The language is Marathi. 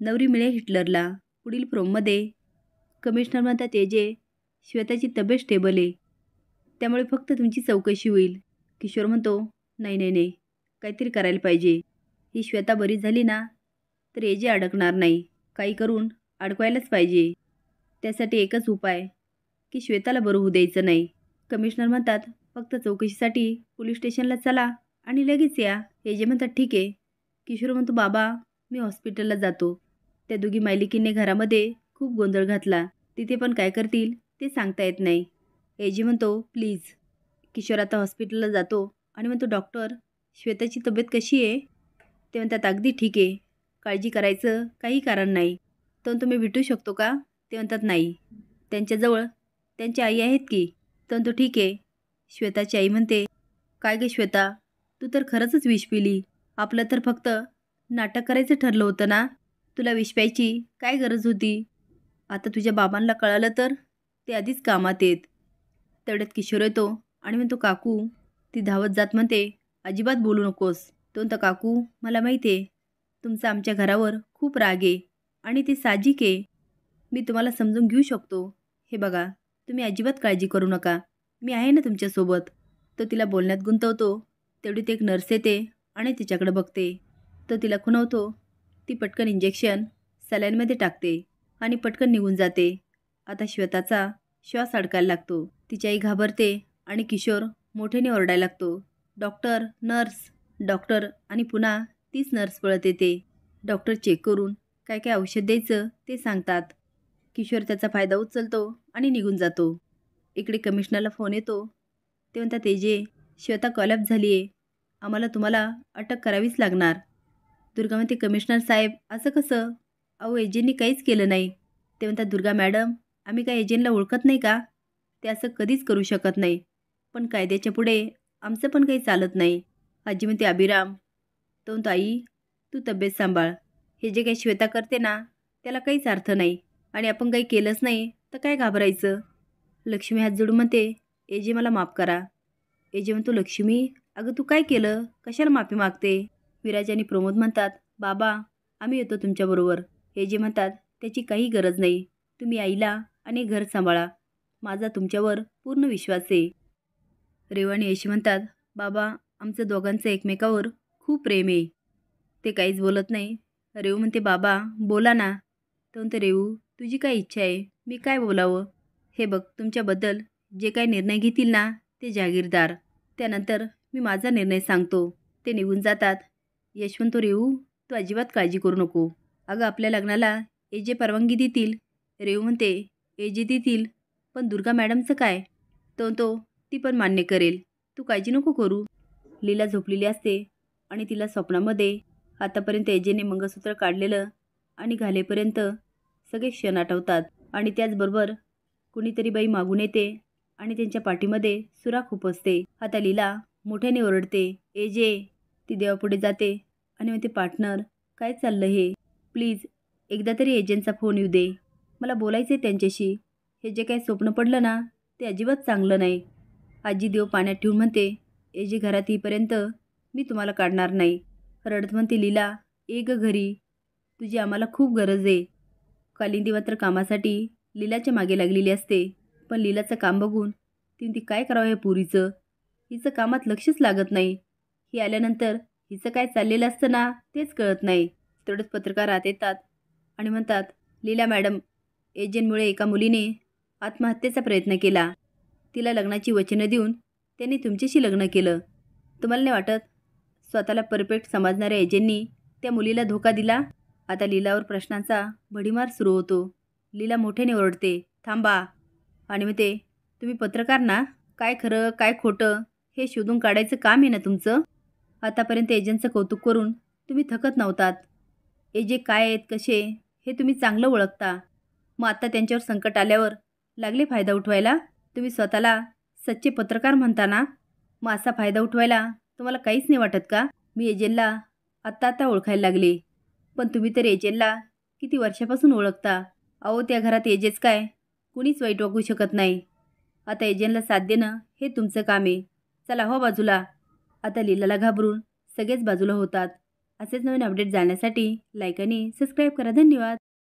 नवरी मिळे हिटलरला. पुढील प्रोममध्ये कमिशनर म्हणतात एजे श्वेताची तब्येत स्टेबल आहे, त्यामुळे फक्त तुमची चौकशी होईल. किशोर म्हणतो नाही नाही नाही, काहीतरी करायला पाहिजे. ही श्वेता बरी झाली ना तर एजे अडकणार नाही. काही करून अडकवायलाच पाहिजे. त्यासाठी एकच उपाय की श्वेताला बरं होऊ द्यायचं नाही. कमिशनर म्हणतात फक्त चौकशीसाठी पोलीस स्टेशनला चला आणि लगेच या. एजे म्हणतात ठीक आहे. किशोर म्हणतो बाबा मी हॉस्पिटलला जातो. त्या दोघी मायलिकींनी घरामध्ये खूप गोंधळ घातला. तिथे पण काय करतील ते सांगता येत नाही. एजे म्हणतो प्लीज. किशोर आता हॉस्पिटलला जातो आणि म्हणतो डॉक्टर श्वेताची तब्येत कशी आहे? ते म्हणतात अगदी ठीक आहे, काळजी करायचं काही कारण नाही. तर तुम्ही भेटू शकतो का? ते म्हणतात नाही, त्यांच्याजवळ त्यांची आई आहेत की. तर तो ठीक आहे. श्वेताची आई म्हणते काय ग श्वेता, तू तर खरंच विष पिली. आपलं तर फक्त नाटक करायचं ठरलं होतं ना, तुला विष प्यायची काय गरज होती? आता तुझ्या बाबांना कळालं तर ते आधीच कामात येत. तेवढ्यात किशोर येतो आणि म्हणतो काकू. ती धावत जात म्हणते अजिबात बोलू नकोस. तो म्हणतो काकू मला माहिती आहे तुमचा आमच्या घरावर खूप राग आहे आणि ते साहजिक आहे. मी तुम्हाला समजून घेऊ शकतो. हे बघा तुम्ही अजिबात काळजी करू नका, मी आहे ना तुमच्यासोबत. तो तिला बोलण्यात गुंतवतो. तेवढीत एक नर्स येते आणि तिच्याकडे बघते. तो तिला खुणवतो. ती पटकन इंजेक्शन सलाईनमध्ये टाकते आणि पटकन निघून जाते. आता श्वेताचा श्वास अडकायला लागतो. तिची आई घाबरते आणि किशोर मोठ्याने ओरडायला लागतो डॉक्टर, नर्स. डॉक्टर आणि पुन्हा तीच नर्स पळत येते. डॉक्टर चेक करून काय काय औषध द्यायचं ते सांगतात. किशोर त्याचा फायदा उचलतो आणि निघून जातो. इकडे कमिशनरला फोन येतो. ते म्हणतात एजे श्वेता कॉलॅप्स झाली आहे, आम्हाला तुम्हाला अटक करावीच लागणार. दुर्गा म्हणते कमिशनर साहेब असं कसं? अहो एजंटनी काहीच केलं नाही. ते म्हणतात दुर्गा मॅडम आम्ही काय एजंटला ओळखत नाही का? ते असं कधीच करू शकत नाही, पण कायद्याच्या पुढे आमचं पण काही चालत नाही. आजी म्हणते अभिराम. तो म्हणतो आई तू तब्येत सांभाळ. हे जे काही श्वेता करते ना त्याला काहीच अर्थ नाही आणि आपण काही केलंच नाही तर काय घाबरायचं. लक्ष्मी हात जोडून म्हणते एजे मला माफ करा. एजे म्हणतो लक्ष्मी अगं तू काय केलं, कशाला माफी मागते? विराज आणि प्रमोद म्हणतात बाबा आम्ही येतो तुमच्याबरोबर. एजे म्हणतात त्याची काही गरज नाही, तुम्ही आईला आणि घर सांभाळा, माझा तुमच्यावर पूर्ण विश्वास आहे. रेव आणि यशी म्हणतात बाबा आमचं दोघांचं एकमेकावर खूप प्रेम आहे. ते काहीच बोलत नाही. रेव म्हणते बाबा बोला ना. तो म्हणते रेवू तुझी काय इच्छा आहे, मी काय बोलावं? हे बघ तुमच्याबद्दल जे काही निर्णय घेतील ना ते जागीरदार, त्यानंतर मी माझा निर्णय सांगतो. ते निघून जातात. यशवंत रेवू तू अजिबात काळजी करू नको. अगं आपल्या लग्नाला एजे परवानगी देतील. रेवू म्हणते एजे देतील पण दुर्गा मॅडमचं काय? तो ती पण मान्य करेल, तू काळजी नको करू. लीला झोपलेली असते आणि तिला स्वप्नामध्ये आतापर्यंत एजेने मंगळसूत्र काढलेलं आणि घालेपर्यंत सगळे क्षण आठवतात. आणि त्याचबरोबर कुणीतरी बाई मागून येते आणि त्यांच्या पाठीमध्ये सुराख उपसते. आता लीला मोठ्याने ओरडते एजे. ती देवापुढे जाते आणि म्हणते पार्टनर काय चाललं हे? प्लीज एकदा तरी एजंटचा फोन येऊ दे, मला बोलायचं आहे त्यांच्याशी. हे जे काही स्वप्न पडलं ना ते अजिबात चांगलं नाही. आजी देव पाण्यात ठेवून म्हणते एजे घरात येईपर्यंत मी तुम्हाला काढणार नाही. रडत म्हणते लीला ये ग घरी, तुझी आम्हाला खूप गरज आहे. कालिंदी मात्र कामासाठी लीलाच्या मागे लागलेली असते. पण लीलाचं काम बघून ती काय करावं या पुरीचं, हिचं कामात लक्षच लागत नाही. ही आल्यानंतर हिचं काय चाललेलं असतं ना तेच कळत नाही. तेवढंच पत्रकार आत येतात आणि म्हणतात लीला मॅडम एजंटमुळे एका मुलीने आत्महत्येचा प्रयत्न केला. तिला लग्नाची वचनं देऊन त्यांनी तुमच्याशी लग्न केलं. तुम्हाला नाही वाटत स्वतःला परफेक्ट समजणाऱ्या एजंटनी त्या मुलीला धोका दिला? आता लीलावर प्रश्नांचा भडीमार सुरू होतो. लीला मोठ्याने ओरडते थांबा आणि म्हणते तुम्ही पत्रकार ना, काय खरं काय खोटं हे शोधून काढायचं काम आहे ना तुमचं. आतापर्यंत एजंटचं कौतुक करून तुम्ही थकत नव्हतात. एजे काय आहेत कसे हे तुम्ही चांगलं ओळखता. मग आता त्यांच्यावर संकट आल्यावर लागले फायदा उठवायला. तुम्ही स्वतःला सच्चे पत्रकार म्हणता ना, मग असा फायदा उठवायला तुम्हाला काहीच नाही वाटत का? मी एजंटला आत्ता ओळखायला लागले, पण तुम्ही तर एजंटला किती वर्षापासून ओळखता. अहो त्या घरात एजेच काय कुणीच वाईट वागू शकत नाही. आता एजंटला साथ देणं हे तुमचं काम आहे. चला हो बाजूला. आता लीलाला घाबरून सगळेच बाजूला होतात. असेच नवीन अपडेट जाणण्यासाठी लाईक आणि सबस्क्राईब करा. धन्यवाद.